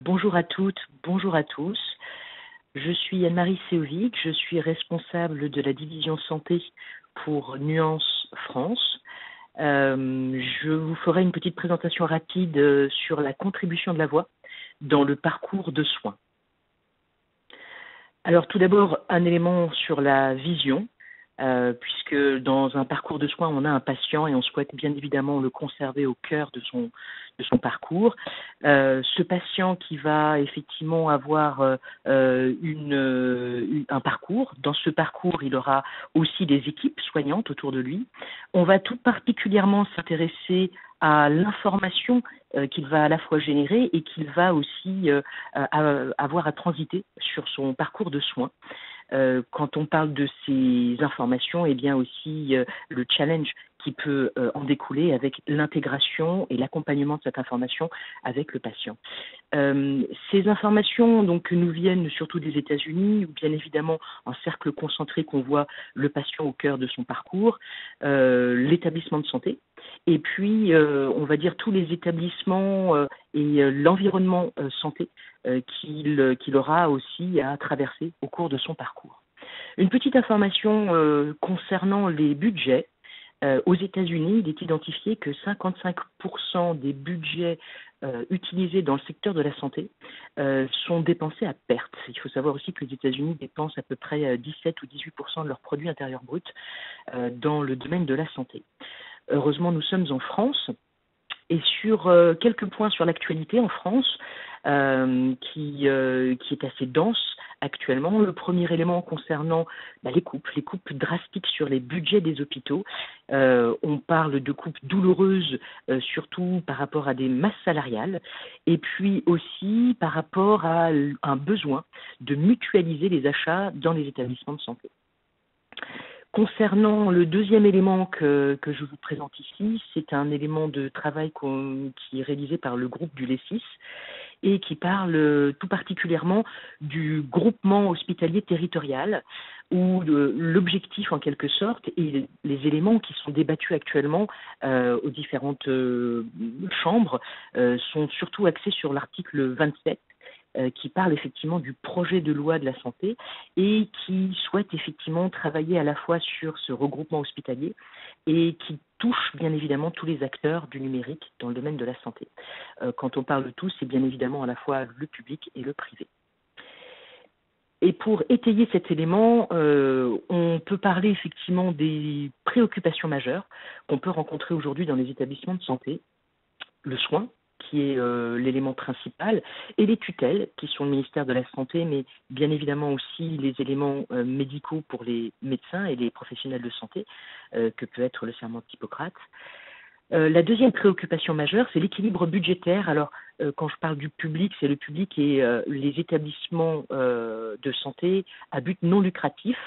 Bonjour à toutes, bonjour à tous. Je suis Anne-Marie Séovic, je suis responsable de la division santé pour Nuance France. Je vous ferai une petite présentation rapide sur la contribution de la voix dans le parcours de soins. Alors tout d'abord, un élément sur la vision, puisque dans un parcours de soins, on a un patient et on souhaite bien évidemment le conserver au cœur de son parcours. Ce patient qui va effectivement avoir un parcours, dans ce parcours, il aura aussi des équipes soignantes autour de lui. On va tout particulièrement s'intéresser à l'information qu'il va à la fois générer et qu'il va aussi avoir à transiter sur son parcours de soins. Quand on parle de ces informations, et bien aussi le challenge qui peut en découler avec l'intégration et l'accompagnement de cette information avec le patient. Ces informations donc nous viennent surtout des États-Unis, où bien évidemment en cercle concentré qu'on voit le patient au cœur de son parcours, l'établissement de santé, et puis on va dire tous les établissements et l'environnement santé qu'il aura aussi à traverser au cours de son parcours. Une petite information concernant les budgets. Aux États-Unis, il est identifié que 55% des budgets utilisés dans le secteur de la santé sont dépensés à perte. Il faut savoir aussi que les États-Unis dépensent à peu près 17 ou 18% de leur produit intérieur brut dans le domaine de la santé. Heureusement, nous sommes en France. Et sur quelques points sur l'actualité en France, qui est assez dense actuellement. Le premier élément concernant les coupes drastiques sur les budgets des hôpitaux. On parle de coupes douloureuses, surtout par rapport à des masses salariales, et puis aussi par rapport à un besoin de mutualiser les achats dans les établissements de santé. Concernant le deuxième élément que je vous présente ici, c'est un élément de travail qui est réalisé par le groupe du LESIS et qui parle tout particulièrement du groupement hospitalier territorial, où l'objectif en quelque sorte et les éléments qui sont débattus actuellement aux différentes chambres sont surtout axés sur l'article 27 qui parle effectivement du projet de loi de la santé et qui souhaite effectivement travailler à la fois sur ce regroupement hospitalier et qui touche bien évidemment tous les acteurs du numérique dans le domaine de la santé. Quand on parle de tous, c'est bien évidemment à la fois le public et le privé. Et pour étayer cet élément, on peut parler effectivement des préoccupations majeures qu'on peut rencontrer aujourd'hui dans les établissements de santé, le soin, qui est l'élément principal, et les tutelles, qui sont le ministère de la Santé, mais bien évidemment aussi les éléments médicaux pour les médecins et les professionnels de santé, que peut être le serment d'Hippocrate. La deuxième préoccupation majeure, c'est l'équilibre budgétaire. Alors, quand je parle du public, c'est le public et les établissements de santé à but non lucratif,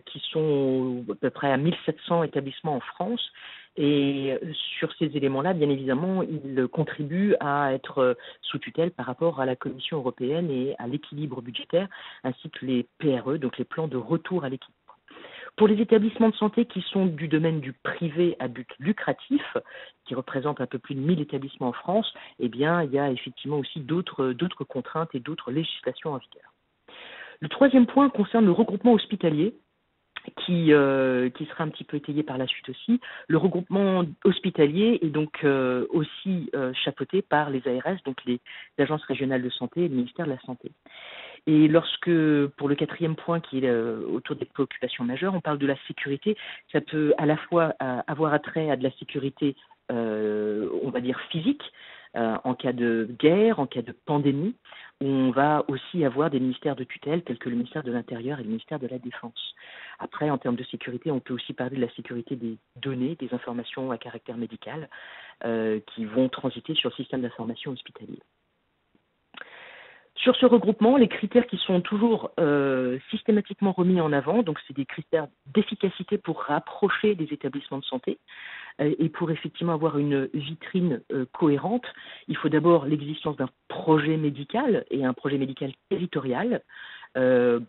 qui sont à peu près à 1700 établissements en France. Et sur ces éléments-là, bien évidemment, ils contribuent à être sous tutelle par rapport à la Commission européenne et à l'équilibre budgétaire, ainsi que les PRE, donc les plans de retour à l'équilibre. Pour les établissements de santé qui sont du domaine du privé à but lucratif, qui représentent un peu plus de 1000 établissements en France, eh bien, il y a effectivement aussi d'autres contraintes et d'autres législations en vigueur. Le troisième point concerne le regroupement hospitalier, qui sera un petit peu étayé par la suite aussi. Le regroupement hospitalier est donc aussi chapeauté par les ARS, donc les agences régionales de santé et le ministère de la Santé. Et lorsque, pour le quatrième point qui est autour des préoccupations majeures, on parle de la sécurité, ça peut à la fois avoir attrait à de la sécurité, on va dire physique, en cas de guerre, en cas de pandémie, où on va aussi avoir des ministères de tutelle tels que le ministère de l'Intérieur et le ministère de la Défense. Après, en termes de sécurité, on peut aussi parler de la sécurité des données, des informations à caractère médical qui vont transiter sur le système d'information hospitalier. Sur ce regroupement, les critères qui sont toujours systématiquement remis en avant, donc c'est des critères d'efficacité pour rapprocher des établissements de santé et pour effectivement avoir une vitrine cohérente, il faut d'abord l'existence d'un projet médical et un projet médical territorial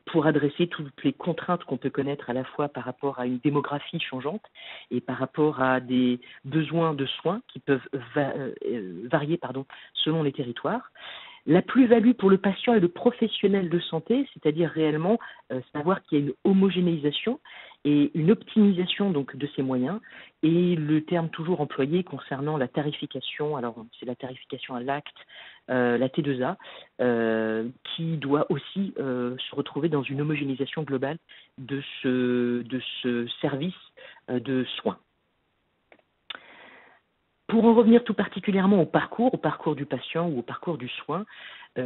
pour adresser toutes les contraintes qu'on peut connaître à la fois par rapport à une démographie changeante et par rapport à des besoins de soins qui peuvent varier selon les territoires. La plus-value pour le patient et le professionnel de santé, c'est-à-dire réellement savoir qu'il y a une homogénéisation et une optimisation donc de ces moyens, et le terme toujours employé concernant la tarification, alors c'est la tarification à l'acte, la T2A, qui doit aussi se retrouver dans une homogénéisation globale de ce service de soins. Pour en revenir tout particulièrement au parcours du patient ou au parcours du soin,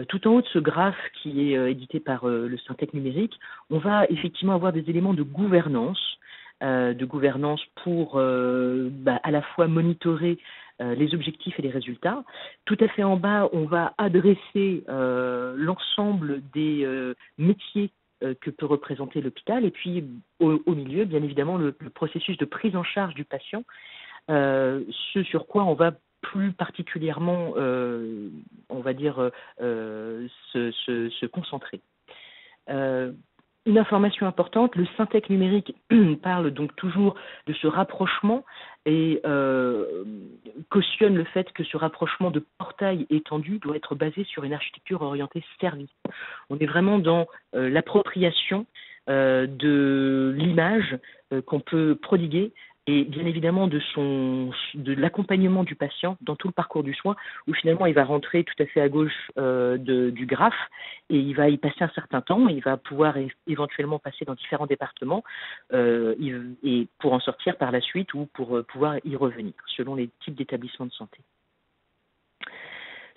tout en haut de ce graphe qui est édité par le Syntec numérique, on va effectivement avoir des éléments de gouvernance pour à la fois monitorer les objectifs et les résultats. Tout à fait en bas, on va adresser l'ensemble des métiers que peut représenter l'hôpital, et puis au milieu, bien évidemment, le processus de prise en charge du patient, ce sur quoi on va plus particulièrement, on va dire, se concentrer. Une information importante, le Syntec numérique parle donc toujours de ce rapprochement et cautionne le fait que ce rapprochement de portail étendu doit être basé sur une architecture orientée service. On est vraiment dans l'appropriation de l'image qu'on peut prodiguer et bien évidemment de l'accompagnement du patient dans tout le parcours du soin, où finalement il va rentrer tout à fait à gauche du graphe et il va y passer un certain temps, il va pouvoir éventuellement passer dans différents départements et pour en sortir par la suite ou pour pouvoir y revenir selon les types d'établissements de santé.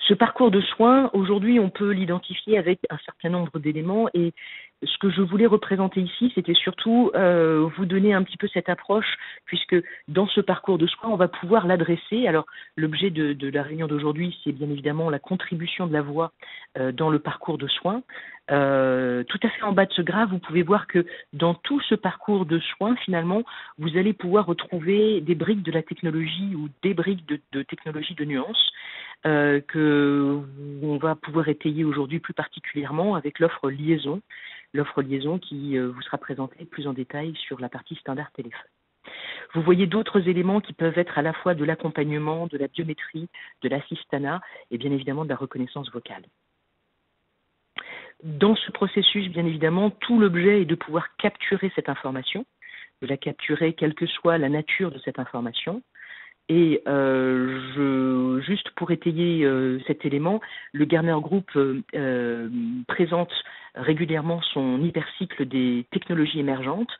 Ce parcours de soins, aujourd'hui, on peut l'identifier avec un certain nombre d'éléments, et ce que je voulais représenter ici, c'était surtout vous donner un petit peu cette approche, puisque dans ce parcours de soins, on va pouvoir l'adresser. Alors, l'objet de la réunion d'aujourd'hui, c'est bien évidemment la contribution de la voix dans le parcours de soins. Tout à fait en bas de ce graphe, vous pouvez voir que dans tout ce parcours de soins, finalement, vous allez pouvoir retrouver des briques de la technologie ou des briques de technologie de nuance que on va pouvoir étayer aujourd'hui plus particulièrement avec l'offre liaison qui vous sera présentée plus en détail sur la partie standard téléphone. Vous voyez d'autres éléments qui peuvent être à la fois de l'accompagnement, de la biométrie, de l'assistanat et bien évidemment de la reconnaissance vocale. Dans ce processus, bien évidemment, tout l'objet est de pouvoir capturer cette information, de la capturer quelle que soit la nature de cette information. Et juste pour étayer cet élément, le Gartner Group présente régulièrement son hypercycle des technologies émergentes.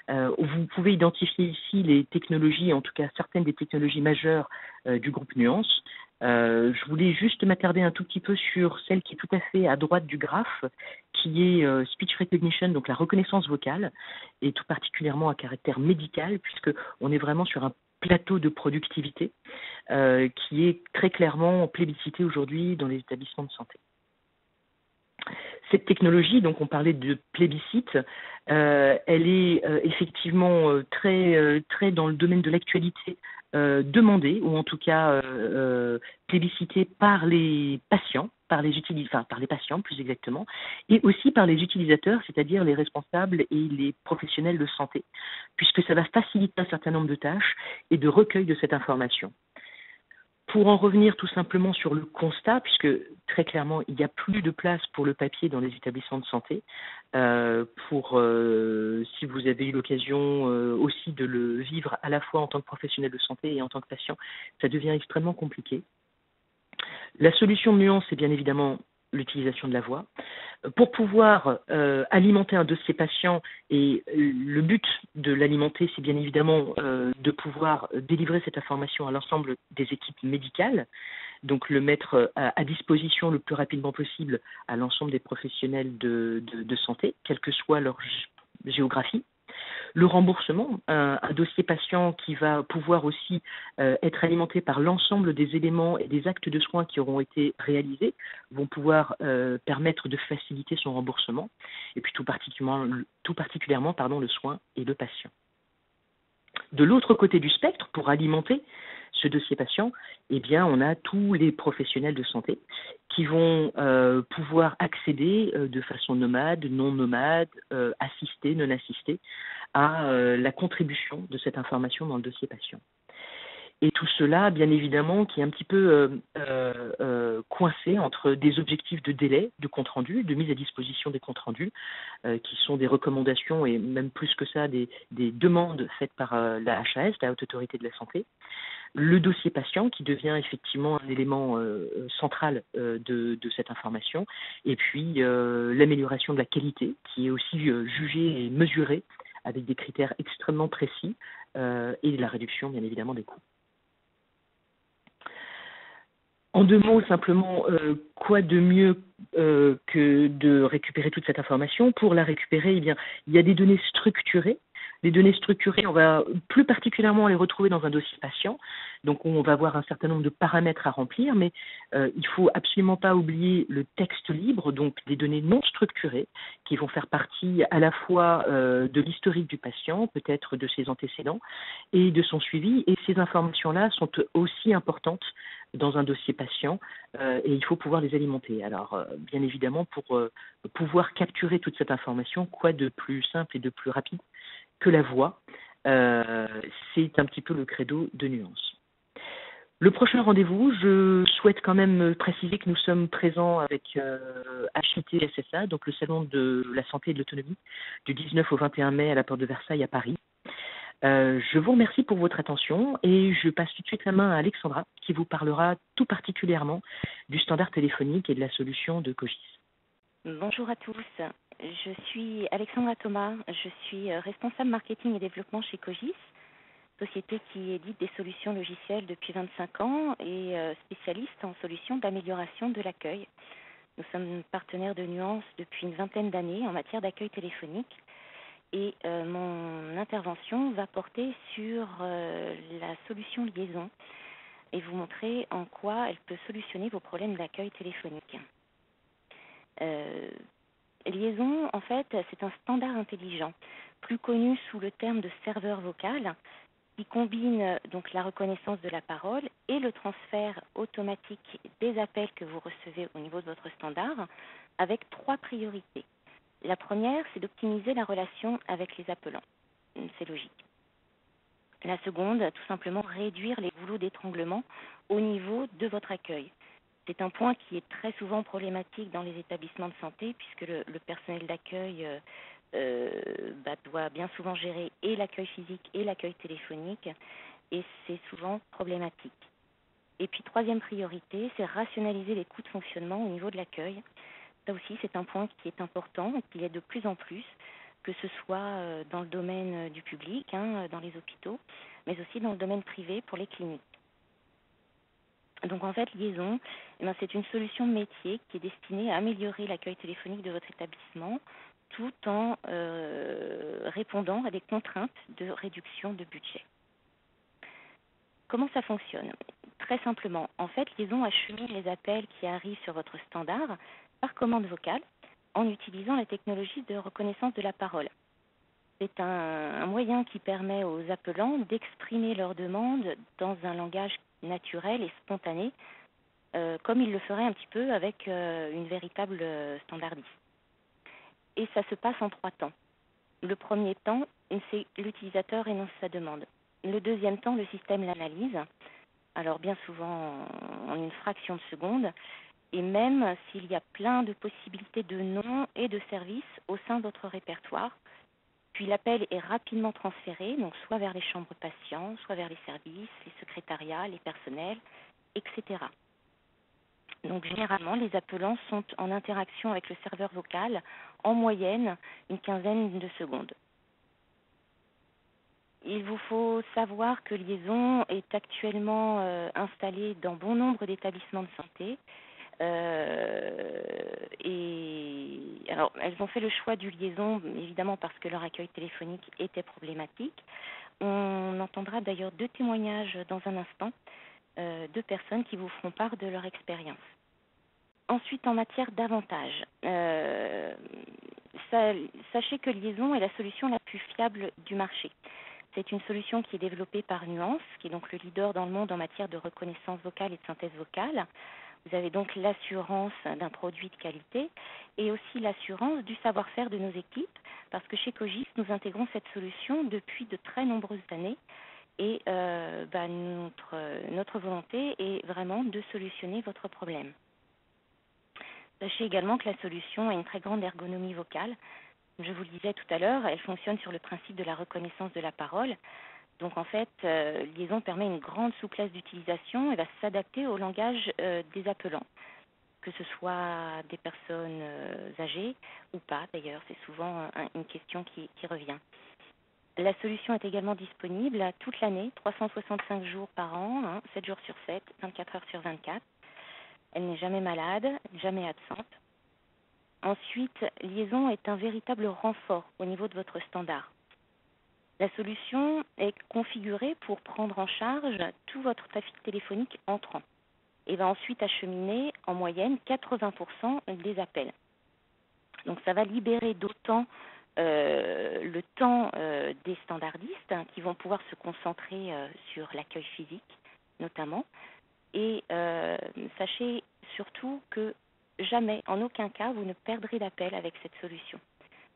Vous pouvez identifier ici les technologies, en tout cas certaines des technologies majeures du groupe Nuance. Je voulais juste m'attarder un tout petit peu sur celle qui est tout à fait à droite du graphe, qui est speech recognition, donc la reconnaissance vocale, et tout particulièrement à caractère médical, puisqu'on est vraiment sur un plateau de productivité qui est très clairement plébiscité aujourd'hui dans les établissements de santé. Cette technologie, donc on parlait de plébiscite, elle est effectivement très dans le domaine de l'actualité, demandée, ou en tout cas plébiscitée par les patients, par les patients plus exactement, et aussi par les utilisateurs, c'est-à-dire les responsables et les professionnels de santé, puisque ça va faciliter un certain nombre de tâches et de recueil de cette information. Pour en revenir tout simplement sur le constat, puisque très clairement, il n'y a plus de place pour le papier dans les établissements de santé, si vous avez eu l'occasion aussi de le vivre à la fois en tant que professionnel de santé et en tant que patient, ça devient extrêmement compliqué. La solution de Nuance, c'est bien évidemment l'utilisation de la voix. Pour pouvoir alimenter un dossier patient, et le but de l'alimenter, c'est bien évidemment de pouvoir délivrer cette information à l'ensemble des équipes médicales, donc le mettre à disposition le plus rapidement possible à l'ensemble des professionnels de santé, quelle que soit leur géographie. Le remboursement, un dossier patient qui va pouvoir aussi être alimenté par l'ensemble des éléments et des actes de soins qui auront été réalisés, vont pouvoir permettre de faciliter son remboursement, et puis tout particulièrement le soin et le patient. De l'autre côté du spectre, pour alimenter ce dossier patient, eh bien, on a tous les professionnels de santé qui vont pouvoir accéder de façon nomade, non nomade, assistée, non assistée, à la contribution de cette information dans le dossier patient. Et tout cela, bien évidemment, qui est un petit peu coincé entre des objectifs de délai de compte rendu, de mise à disposition des comptes rendus, qui sont des recommandations et même plus que ça, des demandes faites par la HAS, la Haute Autorité de la Santé. Le dossier patient qui devient effectivement un élément central de cette information, et puis l'amélioration de la qualité qui est aussi jugée et mesurée avec des critères extrêmement précis et la réduction bien évidemment des coûts. En 2 mots, simplement, quoi de mieux que de récupérer toute cette information? Pour la récupérer, eh bien, il y a des données structurées. Les données structurées, on va plus particulièrement les retrouver dans un dossier patient. Donc, on va avoir un certain nombre de paramètres à remplir, mais il faut absolument pas oublier le texte libre, donc des données non structurées, qui vont faire partie à la fois de l'historique du patient, peut-être de ses antécédents, et de son suivi. Et ces informations-là sont aussi importantes dans un dossier patient et il faut pouvoir les alimenter. Alors, bien évidemment, pour pouvoir capturer toute cette information, quoi de plus simple et de plus rapide que la voix, c'est un petit peu le credo de Nuance. Le prochain rendez-vous, je souhaite quand même préciser que nous sommes présents avec HIT-SSA, donc le Salon de la Santé et de l'Autonomie, du 19 au 21 mai à la Porte de Versailles à Paris. Je vous remercie pour votre attention et je passe tout de suite la main à Alexandra qui vous parlera tout particulièrement du standard téléphonique et de la solution de Cogis. Bonjour à tous, je suis Alexandra Thomas, je suis responsable marketing et développement chez Cogis, société qui édite des solutions logicielles depuis 25 ans et spécialiste en solutions d'amélioration de l'accueil. Nous sommes partenaires de Nuance depuis une vingtaine d'années en matière d'accueil téléphonique. Et mon intervention va porter sur la solution liaison et vous montrer en quoi elle peut solutionner vos problèmes d'accueil téléphonique. Liaison, en fait, c'est un standard intelligent, plus connu sous le terme de serveur vocal, qui combine donc la reconnaissance de la parole et le transfert automatique des appels que vous recevez au niveau de votre standard, avec 3 priorités. La première, c'est d'optimiser la relation avec les appelants. C'est logique. La seconde, tout simplement réduire les goulots d'étranglement au niveau de votre accueil. C'est un point qui est très souvent problématique dans les établissements de santé puisque le personnel d'accueil doit bien souvent gérer et l'accueil physique et l'accueil téléphonique et c'est souvent problématique. Et puis troisième priorité, c'est rationaliser les coûts de fonctionnement au niveau de l'accueil. Ça aussi, c'est un point qui est important et qui est de plus en plus, que ce soit dans le domaine du public, dans les hôpitaux, mais aussi dans le domaine privé pour les cliniques. Donc en fait, Liaison, c'est une solution de métier qui est destinée à améliorer l'accueil téléphonique de votre établissement tout en répondant à des contraintes de réduction de budget. Comment ça fonctionne? Très simplement, en fait, Liaison achemine les appels qui arrivent sur votre standard par commande vocale en utilisant la technologie de reconnaissance de la parole. C'est un moyen qui permet aux appelants d'exprimer leurs demandes dans un langage naturel et spontané, comme ils le feraient un petit peu avec une véritable standardiste. Et ça se passe en 3 temps. Le premier temps, c'est l'utilisateur énonce sa demande. Le deuxième temps, le système l'analyse, alors bien souvent en une fraction de seconde, et même s'il y a plein de possibilités de noms et de services au sein de votre répertoire. Puis l'appel est rapidement transféré, donc soit vers les chambres patients, soit vers les services, les secrétariats, les personnels, etc. Donc généralement, les appelants sont en interaction avec le serveur vocal en moyenne une quinzaine de secondes. Il vous faut savoir que Liaison est actuellement installée dans bon nombre d'établissements de santé. Et alors, elles ont fait le choix du Liaison, évidemment parce que leur accueil téléphonique était problématique. On entendra d'ailleurs 2 témoignages dans un instant, 2 personnes qui vous feront part de leur expérience. Ensuite, en matière d'avantages, sachez que Liaison est la solution la plus fiable du marché. C'est une solution qui est développée par Nuance, qui est donc le leader dans le monde en matière de reconnaissance vocale et de synthèse vocale. Vous avez donc l'assurance d'un produit de qualité et aussi l'assurance du savoir-faire de nos équipes, parce que chez Cogis, nous intégrons cette solution depuis de très nombreuses années Et notre volonté est vraiment de solutionner votre problème. Sachez également que la solution a une très grande ergonomie vocale. Comme je vous le disais tout à l'heure, elle fonctionne sur le principe de la reconnaissance de la parole. Donc en fait, Liaison permet une grande souplesse d'utilisation et va s'adapter au langage des appelants, que ce soit des personnes âgées ou pas d'ailleurs. C'est souvent une question qui revient. La solution est également disponible toute l'année, 365 jours par an, 7 jours sur 7, 24 heures sur 24. Elle n'est jamais malade, jamais absente. Ensuite, Liaison est un véritable renfort au niveau de votre standard. La solution est configurée pour prendre en charge tout votre trafic téléphonique entrant et va ensuite acheminer en moyenne 80% des appels. Donc ça va libérer d'autant le temps des standardistes qui vont pouvoir se concentrer sur l'accueil physique notamment. Et sachez surtout que jamais, en aucun cas, vous ne perdrez d'appel avec cette solution.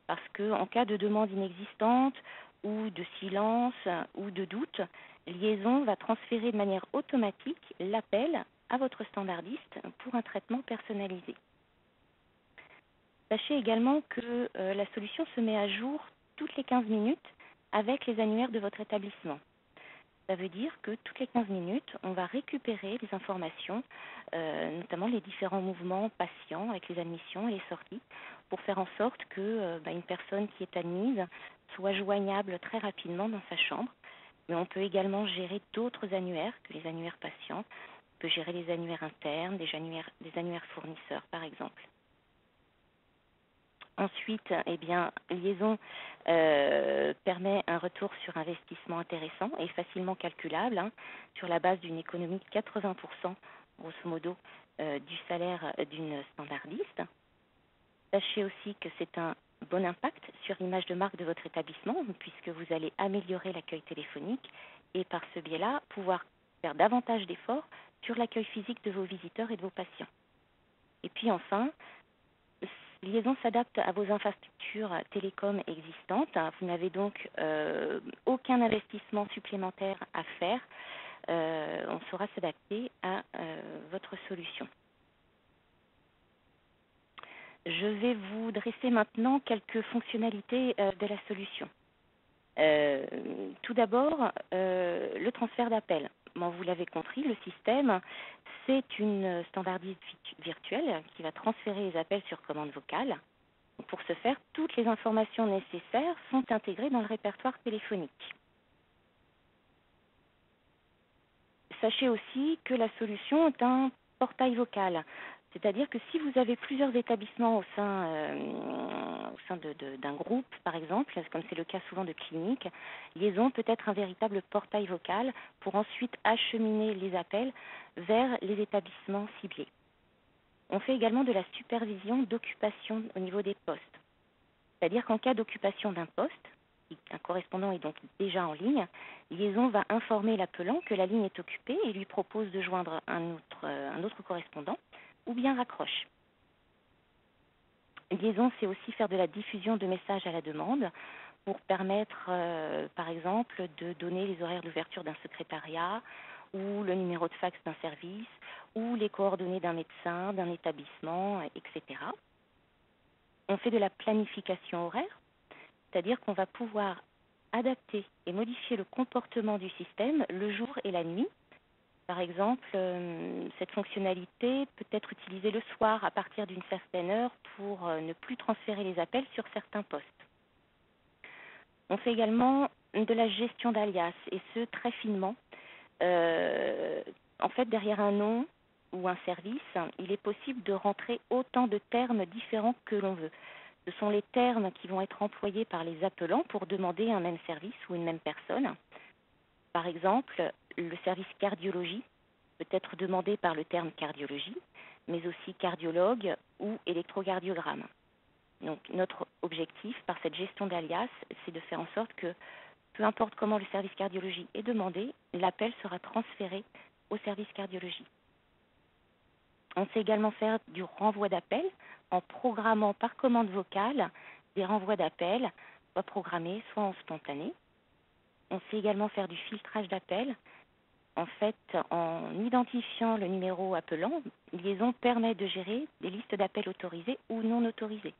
Parce qu'en cas de demande inexistante ou de silence ou de doute, Liaison va transférer de manière automatique l'appel à votre standardiste pour un traitement personnalisé. Sachez également que la solution se met à jour toutes les 15 minutes avec les annuaires de votre établissement. Ça veut dire que toutes les 15 minutes, on va récupérer les informations, notamment les différents mouvements patients avec les admissions et les sorties, pour faire en sorte que une personne qui est admise soit joignable très rapidement dans sa chambre. Mais on peut également gérer d'autres annuaires que les annuaires patients. On peut gérer les annuaires internes, des annuaires fournisseurs par exemple. Ensuite, Liaison permet un retour sur investissement intéressant et facilement calculable sur la base d'une économie de 80%, grosso modo, du salaire d'une standardiste. Sachez aussi que c'est un bon impact sur l'image de marque de votre établissement puisque vous allez améliorer l'accueil téléphonique et par ce biais-là, pouvoir faire davantage d'efforts sur l'accueil physique de vos visiteurs et de vos patients. Et puis enfin, Liaison s'adapte à vos infrastructures télécom existantes. Vous n'avez donc aucun investissement supplémentaire à faire. On saura s'adapter à votre solution. Je vais vous dresser maintenant quelques fonctionnalités de la solution. Tout d'abord, le transfert d'appels. Bon, vous l'avez compris, le système, c'est une standardiste virtuelle qui va transférer les appels sur commande vocale. Pour ce faire, toutes les informations nécessaires sont intégrées dans le répertoire téléphonique. Sachez aussi que la solution est un portail vocal. C'est-à-dire que si vous avez plusieurs établissements au sein d'un groupe, par exemple, comme c'est le cas souvent de cliniques, Liaison peut être un véritable portail vocal pour ensuite acheminer les appels vers les établissements ciblés. On fait également de la supervision d'occupation au niveau des postes. C'est-à-dire qu'en cas d'occupation d'un poste, un correspondant est donc déjà en ligne, Liaison va informer l'appelant que la ligne est occupée et lui propose de joindre un autre correspondant ou bien raccroche. Liaison, c'est aussi faire de la diffusion de messages à la demande pour permettre, par exemple, de donner les horaires d'ouverture d'un secrétariat ou le numéro de fax d'un service ou les coordonnées d'un médecin, d'un établissement, etc. On fait de la planification horaire, c'est-à-dire qu'on va pouvoir adapter et modifier le comportement du système le jour et la nuit. Par exemple, cette fonctionnalité peut être utilisée le soir à partir d'une certaine heure pour ne plus transférer les appels sur certains postes. On fait également de la gestion d'alias, et ce, très finement. En fait, derrière un nom ou un service, il est possible de rentrer autant de termes différents que l'on veut. Ce sont les termes qui vont être employés par les appelants pour demander un même service ou une même personne. Par exemple, le service cardiologie peut être demandé par le terme cardiologie, mais aussi cardiologue ou électrocardiogramme. Donc notre objectif par cette gestion d'alias, c'est de faire en sorte que peu importe comment le service cardiologie est demandé, l'appel sera transféré au service cardiologie. On sait également faire du renvoi d'appel en programmant par commande vocale des renvois d'appels, soit programmés, soit en spontané. On sait également faire du filtrage d'appels. En fait, en identifiant le numéro appelant, Liaison permet de gérer des listes d'appels autorisés ou non autorisés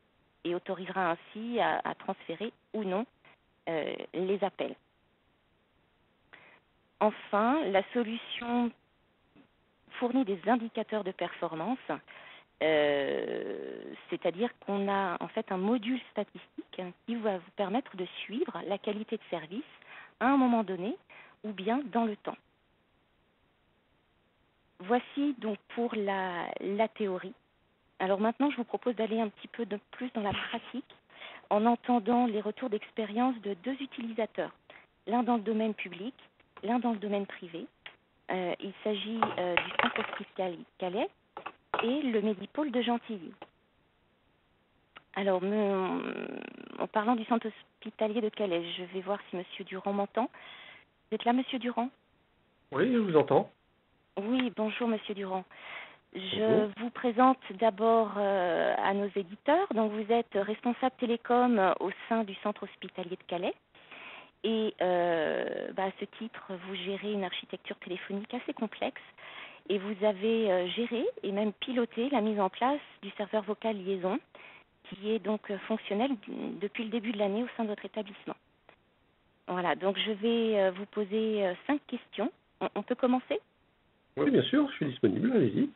et autorisera ainsi à transférer ou non les appels. Enfin, la solution fournit des indicateurs de performance, c'est-à-dire qu'on a en fait un module statistique qui va vous permettre de suivre la qualité de service à un moment donné ou bien dans le temps. Voici donc pour la théorie. Alors maintenant, je vous propose d'aller un petit peu de plus dans la pratique en entendant les retours d'expérience de 2 utilisateurs, l'un dans le domaine public, l'un dans le domaine privé. Il s'agit du centre hospitalier Calais et le Médipôle de Gentilly. Alors, en parlant du centre hospitalier de Calais, je vais voir si M. Durand m'entend. Vous êtes là, M. Durand? Oui, je vous entends. Oui, bonjour, M. Durand. Je Bonjour. vous présente d'abord à nos éditeurs. Donc, vous êtes responsable télécom au sein du centre hospitalier de Calais. Et à ce titre, vous gérez une architecture téléphonique assez complexe et vous avez géré et même piloté la mise en place du serveur vocal Liaison qui est donc fonctionnel depuis le début de l'année au sein de votre établissement. Voilà, donc je vais vous poser 5 questions. On peut commencer? Oui, bien sûr, je suis disponible, allez-y.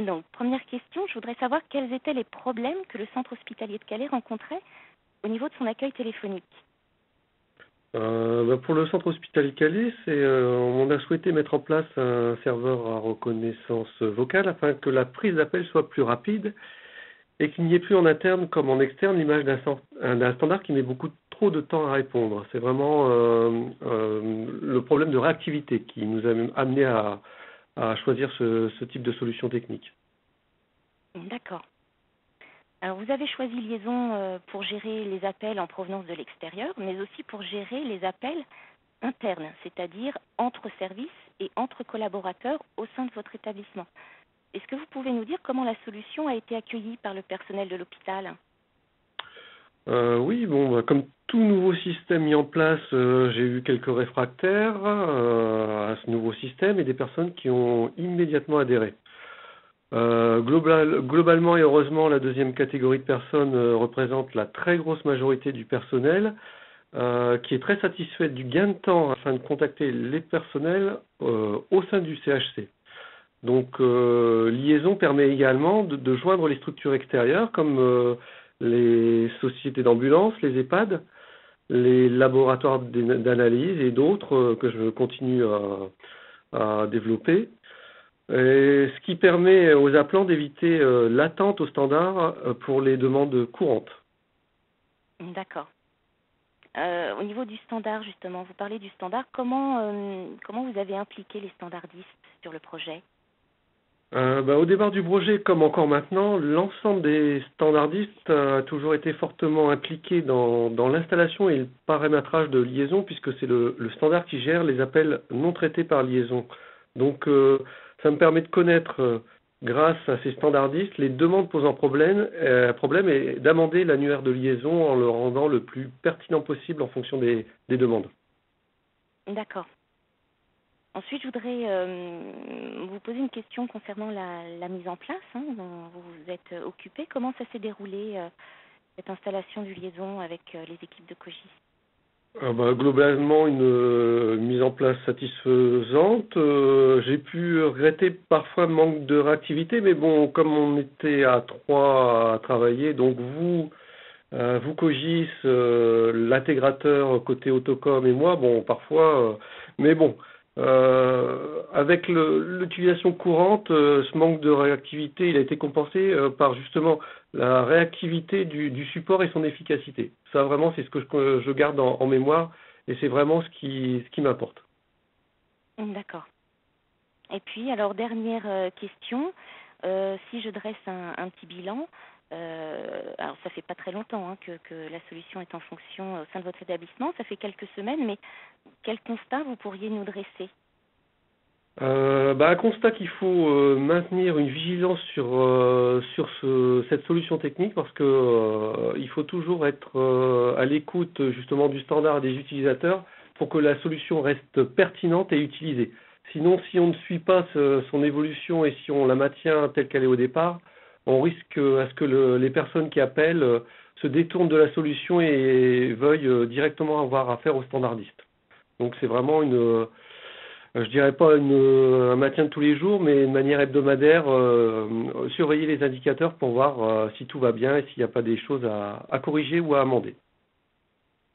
Donc, première question, je voudrais savoir quels étaient les problèmes que le centre hospitalier de Calais rencontrait au niveau de son accueil téléphonique. Pour le centre hospitalier Calais, on a souhaité mettre en place un serveur à reconnaissance vocale afin que la prise d'appel soit plus rapide et qu'il n'y ait plus en interne comme en externe l'image d'un standard qui met beaucoup trop de temps à répondre. C'est vraiment le problème de réactivité qui nous a amené à choisir ce type de solution technique. D'accord. Alors, vous avez choisi Liaison pour gérer les appels en provenance de l'extérieur, mais aussi pour gérer les appels internes, c'est-à-dire entre services et entre collaborateurs au sein de votre établissement. Est-ce que vous pouvez nous dire comment la solution a été accueillie par le personnel de l'hôpital? Oui, comme tout nouveau système mis en place, j'ai eu quelques réfractaires à ce nouveau système et des personnes qui ont immédiatement adhéré. Globalement et heureusement, la deuxième catégorie de personnes représente la très grosse majorité du personnel qui est très satisfaite du gain de temps afin de contacter les personnels au sein du CHC. Donc, Liaison permet également de joindre les structures extérieures comme les sociétés d'ambulance, les EHPAD, les laboratoires d'analyse et d'autres que je continue à développer. Et ce qui permet aux appelants d'éviter l'attente au standard pour les demandes courantes. D'accord. Au niveau du standard, justement, vous parlez du standard. Comment vous avez impliqué les standardistes sur le projet? Au départ du projet, comme encore maintenant, l'ensemble des standardistes a toujours été fortement impliqué dans l'installation et le paramétrage de Liaison, puisque c'est le standard qui gère les appels non traités par Liaison. Donc, ça me permet de connaître, grâce à ces standardistes, les demandes posant problème et d'amender l'annuaire de Liaison en le rendant le plus pertinent possible en fonction des demandes. D'accord. Ensuite, je voudrais vous poser une question concernant la mise en place dont vous vous êtes occupé. Comment ça s'est déroulé, cette installation du Liaison avec les équipes de Cogis? Globalement, une mise en place satisfaisante. J'ai pu regretter parfois le manque de réactivité, mais bon, comme on était à 3 à travailler, donc vous Cogis, l'intégrateur côté Autocom et moi, parfois, mais bon, avec l'utilisation courante, ce manque de réactivité, il a été compensé par justement la réactivité du support et son efficacité. Ça, vraiment, c'est ce que je garde en mémoire et c'est vraiment ce qui m'importe. D'accord. Et puis, alors, dernière question, si je dresse un petit bilan, alors ça fait pas très longtemps que la solution est en fonction au sein de votre établissement, ça fait quelques semaines, mais quel constat vous pourriez nous dresser? Un constat qu'il faut maintenir une vigilance sur cette solution technique parce que il faut toujours être à l'écoute justement du standard des utilisateurs pour que la solution reste pertinente et utilisée. Sinon, si on ne suit pas son évolution et si on la maintient telle qu'elle est au départ, on risque à ce que les personnes qui appellent se détournent de la solution et veuillent directement avoir affaire au standardiste. Donc c'est vraiment je dirais pas un maintien de tous les jours, mais une manière hebdomadaire, surveiller les indicateurs pour voir si tout va bien et s'il n'y a pas des choses à corriger ou à amender.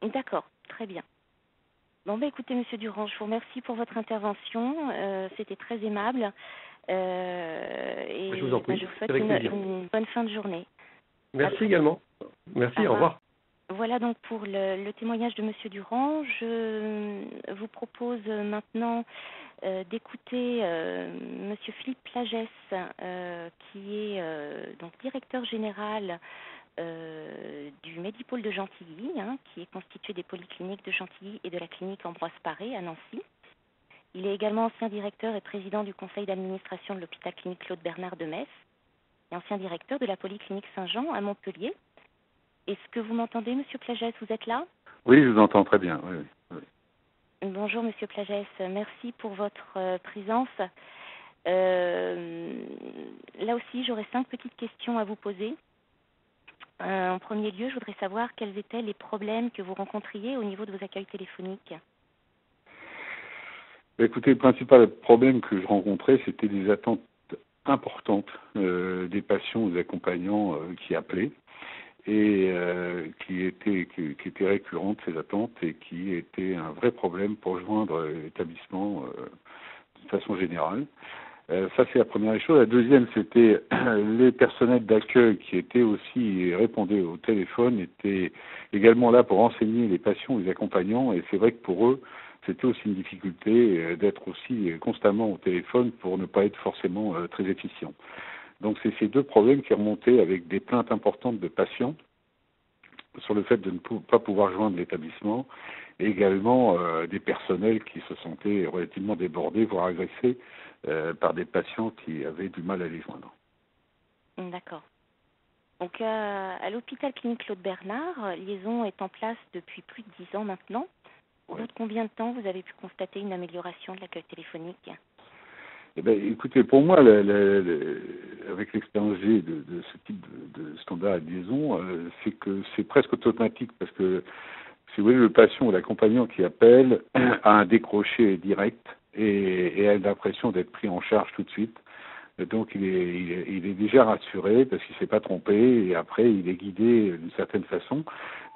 D'accord, très bien. Bon, écoutez, Monsieur Durand, je vous remercie pour votre intervention. C'était très aimable. Et Je vous en prie, je vous souhaite avec plaisir. une bonne fin de journée. Merci également. Merci, au revoir. Voilà donc pour le témoignage de Monsieur Durand. Je vous propose maintenant d'écouter Monsieur Philippe Plagès, qui est donc directeur général du Medipôle de Gentilly, qui est constitué des polycliniques de Gentilly et de la clinique Ambroise Paré à Nancy. Il est également ancien directeur et président du conseil d'administration de l'hôpital clinique Claude Bernard de Metz et ancien directeur de la polyclinique Saint-Jean à Montpellier. Est-ce que vous m'entendez, Monsieur Plagès, vous êtes là? Oui, je vous entends très bien. Oui. Bonjour, Monsieur Plagès. Merci pour votre présence. Là aussi, j'aurais 5 petites questions à vous poser. En premier lieu, je voudrais savoir quels étaient les problèmes que vous rencontriez au niveau de vos accueils téléphoniques. Écoutez, le principal problème que je rencontrais, c'était des attentes importantes des patients ou des accompagnants qui appelaient et qui étaient récurrentes, ces attentes, et qui étaient un vrai problème pour joindre l'établissement de façon générale. Ça, c'est la première chose. La deuxième, c'était les personnels d'accueil qui étaient aussi, répondaient au téléphone, étaient également là pour renseigner les patients, les accompagnants, et c'est vrai que pour eux, c'était aussi une difficulté d'être aussi constamment au téléphone pour ne pas être forcément très efficient. Donc c'est ces deux problèmes qui remontaient avec des plaintes importantes de patients sur le fait de ne pas pouvoir joindre l'établissement, et également des personnels qui se sentaient relativement débordés, voire agressés par des patients qui avaient du mal à les joindre. D'accord. Donc à l'hôpital clinique Claude Bernard, liaison est en place depuis plus de 10 ans maintenant. Au bout de combien de temps vous avez pu constater une amélioration de l'accueil téléphonique? Eh bien, écoutez, pour moi, avec l'expérience G de ce type de standard de liaison, c'est que c'est presque automatique parce que, si vous voulez, le patient ou l'accompagnant qui appelle a un décroché direct et a l'impression d'être pris en charge tout de suite. Donc il est déjà rassuré parce qu'il ne s'est pas trompé et après il est guidé d'une certaine façon.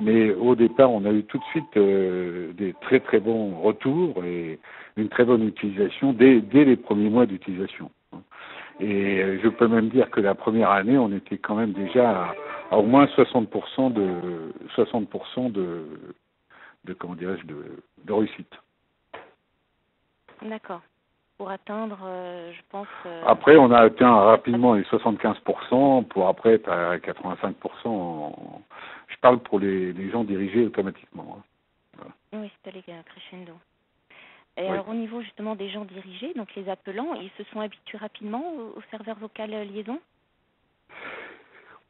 Mais au départ, on a eu tout de suite des très très bons retours et une très bonne utilisation dès les premiers mois d'utilisation. Et je peux même dire que la première année, on était quand même déjà à au moins 60% de comment dirais-je de réussite. D'accord. Pour atteindre, je pense... Après, on a atteint rapidement les 75%, pour après être à 85%. Je parle pour les gens dirigés automatiquement. Voilà. Oui, c'est allé crescendo. Et oui. Alors, au niveau justement des gens dirigés, donc les appelants, ils se sont habitués rapidement au serveur vocal liaison?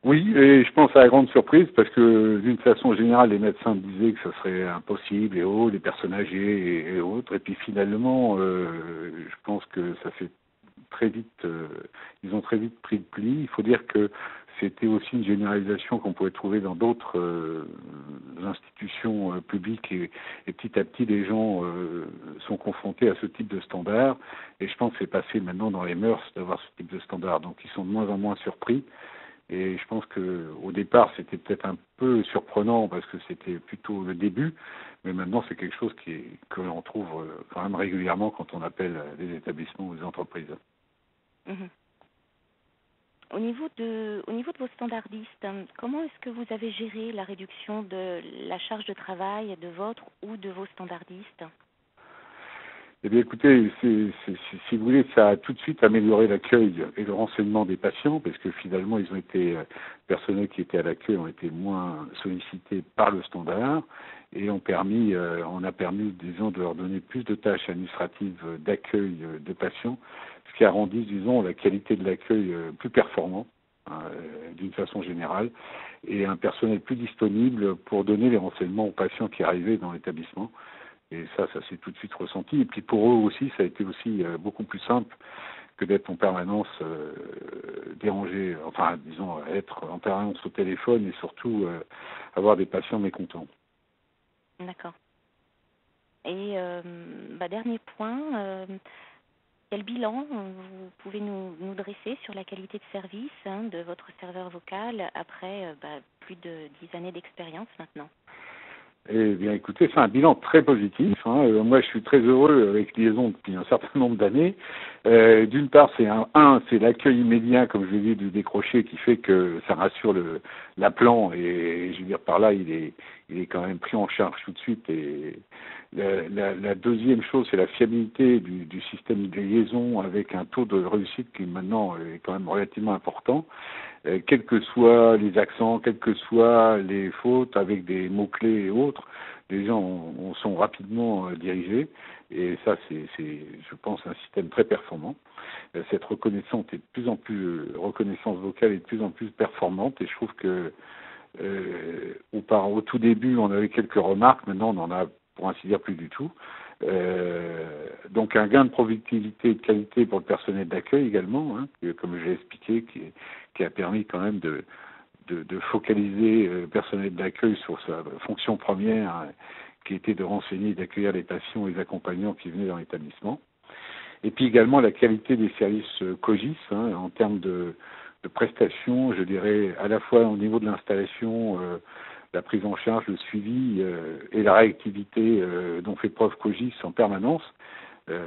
Oui, et je pense à la grande surprise parce que d'une façon générale, les médecins disaient que ce serait impossible et autres, les personnes âgées et autres. Et puis finalement, je pense que ça fait très vite, ils ont très vite pris le pli. Il faut dire que c'était aussi une généralisation qu'on pouvait trouver dans d'autres institutions publiques et petit à petit, les gens sont confrontés à ce type de standard. Et je pense que c'est passé maintenant dans les mœurs d'avoir ce type de standard. Donc ils sont de moins en moins surpris. Et je pense que au départ, c'était peut-être un peu surprenant parce que c'était plutôt le début, mais maintenant c'est quelque chose que l'on trouve quand même régulièrement quand on appelle les établissements ou les entreprises. Mmh. Au niveau de vos standardistes, comment est-ce que vous avez géré la réduction de la charge de travail de votre ou de vos standardistes? Eh bien, écoutez, si vous voulez, ça a tout de suite amélioré l'accueil et le renseignement des patients, parce que finalement, ils ont été, personnels qui étaient à l'accueil ont été moins sollicités par le standard, et on a permis, disons, de leur donner plus de tâches administratives d'accueil de patients, ce qui a rendu, disons, la qualité de l'accueil plus performant, d'une façon générale, et un personnel plus disponible pour donner les renseignements aux patients qui arrivaient dans l'établissement. Et ça s'est tout de suite ressenti. Et puis pour eux aussi, ça a été aussi beaucoup plus simple que d'être en permanence dérangé, enfin disons être en permanence au téléphone et surtout avoir des patients mécontents. D'accord. Et dernier point, quel bilan vous pouvez nous dresser sur la qualité de service de votre serveur vocal après plus de 10 années d'expérience maintenant? Eh bien, écoutez, c'est un bilan très positif. Moi, je suis très heureux avec Liaison depuis un certain nombre d'années. D'une part, c'est l'accueil immédiat, comme je l'ai dit, du décroché qui fait que ça rassure l'appelant. Et je veux dire, par là, il est quand même pris en charge tout de suite. Et la deuxième chose, c'est la fiabilité du système de liaison avec un taux de réussite qui maintenant est quand même relativement important. Quels que soient les accents, quelles que soient les fautes avec des mots-clés et autres, les gens sont rapidement dirigés. Et ça, c'est, je pense, un système très performant. Cette reconnaissance vocale est de plus en plus performante. Et je trouve que au tout début, on avait quelques remarques. Maintenant, on en a, pour ainsi dire, plus du tout. Donc un gain de productivité et de qualité pour le personnel d'accueil également, comme je l'ai expliqué, qui a permis quand même de focaliser le personnel d'accueil sur sa fonction première, qui était de renseigner et d'accueillir les patients et les accompagnants qui venaient dans l'établissement. Et puis également la qualité des services COGIS, en termes de prestations, je dirais, à la fois au niveau de l'installation, la prise en charge, le suivi et la réactivité dont fait preuve COGIS en permanence.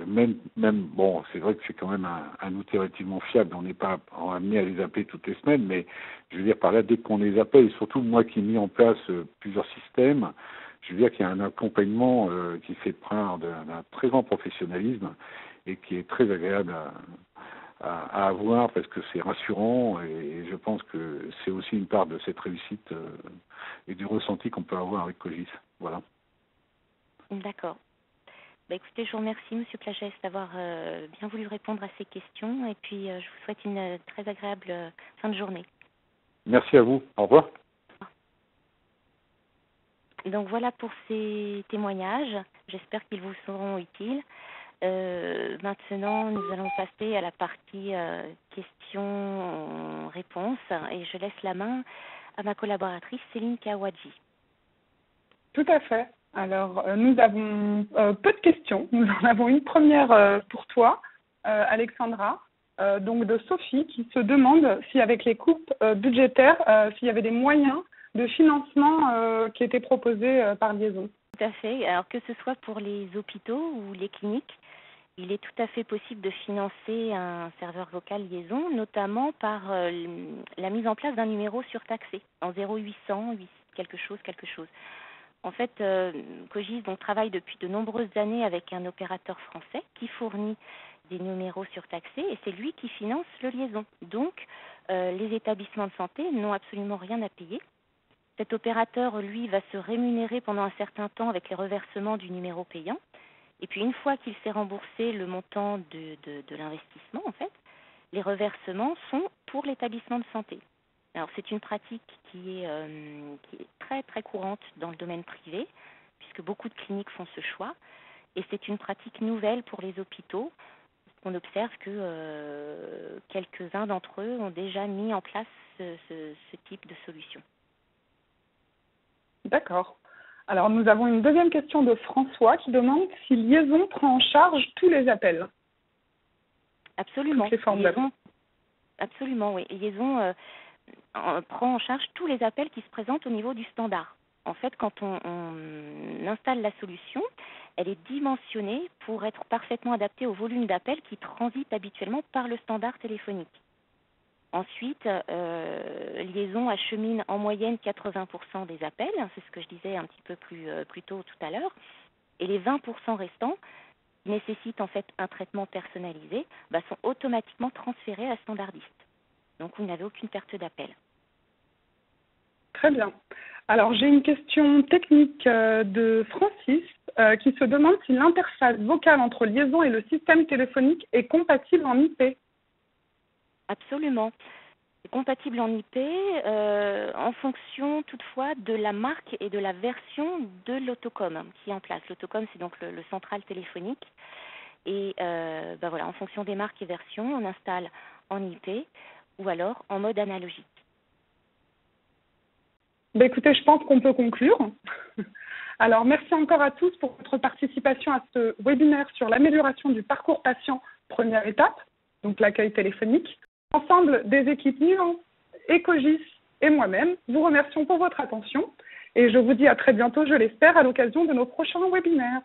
Même bon, c'est vrai que c'est quand même un outil relativement fiable. On n'est pas amené à les appeler toutes les semaines, mais je veux dire par là, dès qu'on les appelle, et surtout moi qui ai mis en place plusieurs systèmes, je veux dire qu'il y a un accompagnement qui fait preuve d'un très grand professionnalisme et qui est très agréable à avoir parce que c'est rassurant et je pense que c'est aussi une part de cette réussite et du ressenti qu'on peut avoir avec COGIS. Voilà. D'accord. Écoutez, je vous remercie, Monsieur Plagès, d'avoir bien voulu répondre à ces questions et puis je vous souhaite une très agréable fin de journée. Merci à vous. Au revoir. Donc voilà pour ces témoignages. J'espère qu'ils vous seront utiles. Maintenant, nous allons passer à la partie questions-réponses et je laisse la main à ma collaboratrice Céline Kawadji. Tout à fait. Alors, nous avons peu de questions. Nous en avons une première pour toi, Alexandra, donc de Sophie, qui se demande si avec les coupes budgétaires, s'il y avait des moyens de financement qui étaient proposés par Liaison. Tout à fait. Alors que ce soit pour les hôpitaux ou les cliniques, il est tout à fait possible de financer un serveur vocal Liaison, notamment par la mise en place d'un numéro surtaxé en 0800 quelque chose. En fait, COGIS travaille depuis de nombreuses années avec un opérateur français qui fournit des numéros surtaxés et c'est lui qui finance le Liaison. Donc, les établissements de santé n'ont absolument rien à payer. Cet opérateur, lui, va se rémunérer pendant un certain temps avec les reversements du numéro payant. Et puis, une fois qu'il s'est remboursé le montant de l'investissement, en fait, les reversements sont pour l'établissement de santé. Alors, c'est une pratique qui est très, très courante dans le domaine privé, puisque beaucoup de cliniques font ce choix. Et c'est une pratique nouvelle pour les hôpitaux. On observe que quelques-uns d'entre eux ont déjà mis en place ce type de solution. D'accord. Alors, nous avons une deuxième question de François qui demande si Liaison prend en charge tous les appels. Absolument. Toutes les formes d'appels. Absolument, oui. Liaison prend en charge tous les appels qui se présentent au niveau du standard. En fait, quand on installe la solution, elle est dimensionnée pour être parfaitement adaptée au volume d'appels qui transitent habituellement par le standard téléphonique. Ensuite, Liaison achemine en moyenne 80% des appels, c'est ce que je disais un petit peu plus tôt tout à l'heure, et les 20% restants qui nécessitent en fait un traitement personnalisé sont automatiquement transférés à standardiste. Donc vous n'avez aucune perte d'appel. Très bien. Alors j'ai une question technique de Francis qui se demande si l'interface vocale entre Liaison et le système téléphonique est compatible en IP. Absolument. C'est compatible en IP en fonction toutefois de la marque et de la version de l'autocom qui est en place. L'autocom, c'est donc le central téléphonique. Et voilà, en fonction des marques et versions, on installe en IP ou alors en mode analogique. Écoutez, je pense qu'on peut conclure. Alors, merci encore à tous pour votre participation à ce webinaire sur l'amélioration du parcours patient, première étape, donc l'accueil téléphonique. Ensemble, des équipes Nuance, Ecogis et moi-même, vous remercions pour votre attention et je vous dis à très bientôt, je l'espère, à l'occasion de nos prochains webinaires.